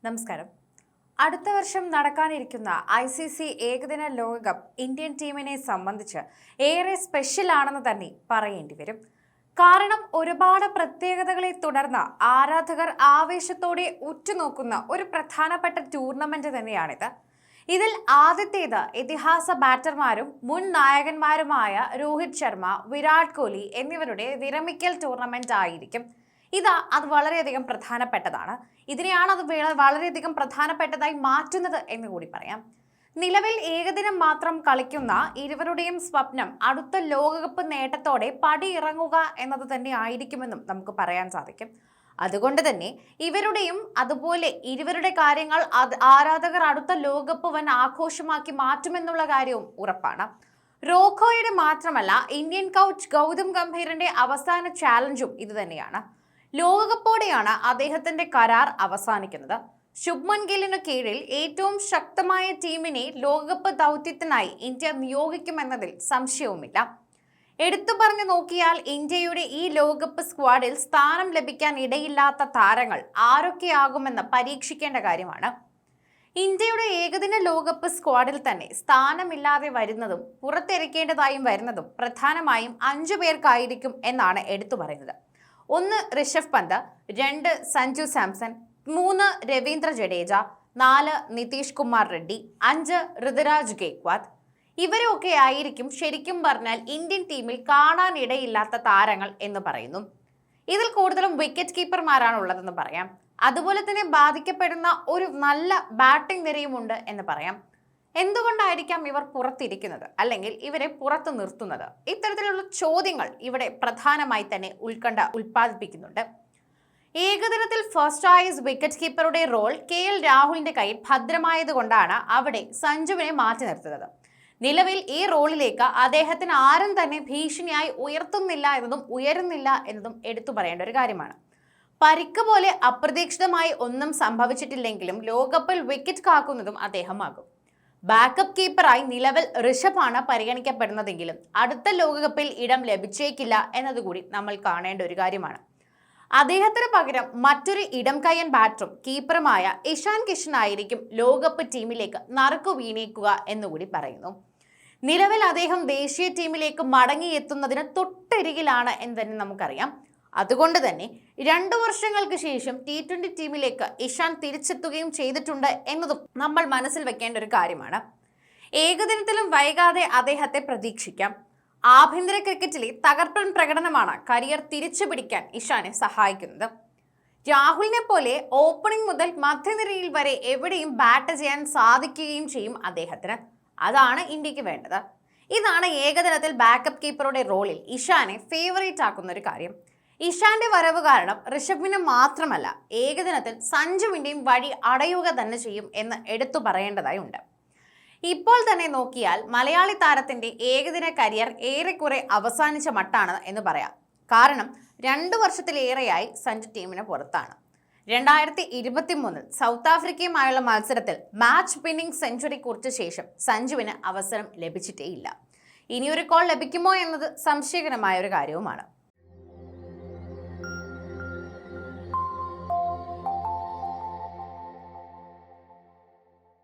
നമസ്കാരം. അടുത്ത വർഷം നടക്കാനിരിക്കുന്ന ICC ഏകദിന ലോകകപ്പ് ഇന്ത്യൻ ടീമിനെ സംബന്ധിച്ച് ഏറെ സ്പെഷ്യൽ ആണെന്ന് തന്നെ പറയേണ്ടി വരും. കാരണം ഒരുപാട് പ്രത്യേകതകളെ തുടർന്ന് ആരാധകർ ആവേശത്തോടെ ഉറ്റുനോക്കുന്ന ഒരു പ്രധാനപ്പെട്ട ടൂർണമെന്റ് തന്നെയാണിത്. ഇതിൽ ആദ്യത്തേത് ഇതിഹാസ ബാറ്റർമാരും മുൻ നായകന്മാരുമായ രോഹിത് ശർമ്മ, വിരാട് കോഹ്ലി എന്നിവരുടെ വിരമിക്കൽ ടൂർണമെന്റ് ആയിരിക്കും. അത് വളരെയധികം പ്രധാനപ്പെട്ടതാണ്. ഇതിനെയാണ് വളരെയധികം പ്രധാനപ്പെട്ടതായി മാറ്റുന്നത് എന്ന് കൂടി പറയാം. നിലവിൽ ഏകദിനം മാത്രം കളിക്കുന്ന ഇരുവരുടെയും സ്വപ്നം അടുത്ത ലോകകപ്പ് നേട്ടത്തോടെ പടിയിറങ്ങുക എന്നത് തന്നെ ആയിരിക്കുമെന്നും നമുക്ക് പറയാൻ സാധിക്കും. അതുകൊണ്ട് തന്നെ അതുപോലെ ഇരുവരുടെ കാര്യങ്ങൾ ആരാധകർ അടുത്ത ലോകകപ്പ് വൻ ആഘോഷമാക്കി മാറ്റുമെന്നുള്ള കാര്യവും ഉറപ്പാണ്. റോക്കോയുടെ മാത്രമല്ല, ഇന്ത്യൻ കോച്ച് ഗൗതം ഗംഭീറിന്റെ അവസാന ചാലഞ്ചും ഇത് തന്നെയാണ്. ലോകകപ്പോടെയാണ് അദ്ദേഹത്തിന്റെ കരാർ അവസാനിക്കുന്നത്. ശുഭ്മൻ ഗില്ലിനു കീഴിൽ ഏറ്റവും ശക്തമായ ടീമിനെ ലോകകപ്പ് ദൗത്യത്തിനായി ഇന്ത്യ നിയോഗിക്കുമെന്നതിൽ സംശയവുമില്ല. എടുത്തു പറഞ്ഞു നോക്കിയാൽ ഇന്ത്യയുടെ ഈ ലോകകപ്പ് സ്ക്വാഡിൽ സ്ഥാനം ലഭിക്കാൻ ഇടയില്ലാത്ത താരങ്ങൾ ആരൊക്കെയാകുമെന്ന് പരീക്ഷിക്കേണ്ട കാര്യമാണ്. ഇന്ത്യയുടെ ഏകദിന ലോകകപ്പ് സ്ക്വാഡിൽ തന്നെ സ്ഥാനമില്ലാതെ വരുന്നതും പുറത്തിറക്കേണ്ടതായും വരുന്നതും പ്രധാനമായും 5 പേർക്കായിരിക്കും എന്നാണ് എടുത്തു പറയുന്നത്. 1 ഋഷഭ് പന്ത്, 2 സഞ്ജു സാംസൺ, 3 രവീന്ദ്ര ജഡേജ, 4 നിതീഷ് കുമാർ റെഡ്ഡി, 5 ഋതുരാജ് ഗേക്വാദ്. ഇവരൊക്കെ ആയിരിക്കും ശരിക്കും പറഞ്ഞാൽ ഇന്ത്യൻ ടീമിൽ കാണാനിടയില്ലാത്ത താരങ്ങൾ എന്ന് പറയുന്നു. ഇതിൽ കൂടുതലും വിക്കറ്റ് കീപ്പർമാരാണ് ഉള്ളതെന്ന് പറയാം. അതുപോലെ തന്നെ ബാധിക്കപ്പെടുന്ന ഒരു നല്ല ബാറ്റിംഗ് നിരയുമുണ്ട് എന്ന് പറയാം. എന്തുകൊണ്ടായിരിക്കാം ഇവർ പുറത്തിരിക്കുന്നത്, അല്ലെങ്കിൽ ഇവരെ പുറത്തു നിർത്തുന്നത്? ഇത്തരത്തിലുള്ള ചോദ്യങ്ങൾ ഇവിടെ പ്രധാനമായി തന്നെ ഉത്കണ്ഠ ഉൽപ്പാദിപ്പിക്കുന്നുണ്ട്. ഏകദിനത്തിൽ ഫസ്റ്റ് ചോയ്സ് വിക്കറ്റ് കീപ്പറുടെ റോൾ KL രാഹുലിന്റെ കയ്യിൽ ഭദ്രമായതുകൊണ്ടാണ് അവിടെ സഞ്ജുവിനെ മാറ്റി നിർത്തുന്നത്. നിലവിൽ ഈ റോളിലേക്ക് അദ്ദേഹത്തിന് ആരും തന്നെ ഭീഷണിയായി ഉയരുന്നില്ല എന്നതും എടുത്തു പറയേണ്ട ഒരു കാര്യമാണ്. പരിക്ക് പോലെ അപ്രതീക്ഷിതമായി ഒന്നും സംഭവിച്ചിട്ടില്ലെങ്കിലും ലോകകപ്പിൽ വിക്കറ്റ് കാക്കുന്നതും അദ്ദേഹമാകും. ബാക്കപ്പ് കീപ്പറായി നിലവിൽ ഋഷഭാണ് പരിഗണിക്കപ്പെടുന്നതെങ്കിലും അടുത്ത ലോകകപ്പിൽ ഇടം ലഭിച്ചേക്കില്ല എന്നതുകൂടി നമ്മൾ കാണേണ്ട ഒരു കാര്യമാണ്. അദ്ദേഹത്തിന് പകരം മറ്റൊരു ഇടം കയ്യൻ ബാറ്ററും കീപ്പറുമായ ഇഷാൻ കിഷൻ ആയിരിക്കും ലോകകപ്പ് ടീമിലേക്ക് നറുക്കു വീണേക്കുക എന്നുകൂടി പറയുന്നു. നിലവിൽ അദ്ദേഹം ദേശീയ ടീമിലേക്ക് മടങ്ങിയെത്തുന്നതിന് തൊട്ടരികിലാണ് എന്ന് തന്നെ നമുക്കറിയാം. അതുകൊണ്ട് തന്നെ 2 വർഷങ്ങൾക്ക് ശേഷം T20 ടീമിലേക്ക് ഇഷാൻ തിരിച്ചെത്തുകയും ചെയ്തിട്ടുണ്ട് എന്നതും നമ്മൾ മനസ്സിൽ വെക്കേണ്ട ഒരു കാര്യമാണ്. ഏകദിനത്തിലും വൈകാതെ അദ്ദേഹത്തെ പ്രതീക്ഷിക്കാം. ആഭ്യന്തര ക്രിക്കറ്റിലെ തകർപ്പൻ പ്രകടനമാണ് കരിയർ തിരിച്ചു പിടിക്കാൻ ഇഷാനെ സഹായിക്കുന്നത്. രാഹുലിനെ പോലെ ഓപ്പണിംഗ് മുതൽ മധ്യനിരയിൽ വരെ എവിടെയും ബാറ്റ് ചെയ്യാൻ സാധിക്കുകയും ചെയ്യും അദ്ദേഹത്തിന്. അതാണ് ഇന്ത്യക്ക് വേണ്ടത്. ഇതാണ് ഏകദിനത്തിൽ ബാക്കപ്പ് കീപ്പറുടെ റോളിൽ ഇഷാനെ ഫേവറേറ്റ് ആക്കുന്ന ഒരു കാര്യം. ഇഷാന്റെ വരവ് കാരണം ഋഷഭിന് മാത്രമല്ല, ഏകദിനത്തിൽ സഞ്ജുവിന്റെയും വഴി അടയുക തന്നെ ചെയ്യും എന്ന് എടുത്തു പറയേണ്ടതായി ഉണ്ട്. ഇപ്പോൾ തന്നെ നോക്കിയാൽ മലയാളി താരത്തിന്റെ ഏകദിന കരിയർ ഏറെക്കുറെ അവസാനിച്ച മട്ടാണ് എന്ന് പറയാം. കാരണം 2 വർഷത്തിലേറെയായി സഞ്ജു ടീമിന് പുറത്താണ്. 2023 സൗത്ത് ആഫ്രിക്കയുമായുള്ള മത്സരത്തിൽ മാച്ച് വിന്നിംഗ് സെഞ്ചുറി കുറിച്ച ശേഷം സഞ്ജുവിന് അവസരം ലഭിച്ചിട്ടേയില്ല. ഇനിയൊരു കോൾ ലഭിക്കുമോ എന്നത് സംശയകരമായ ഒരു കാര്യവുമാണ്.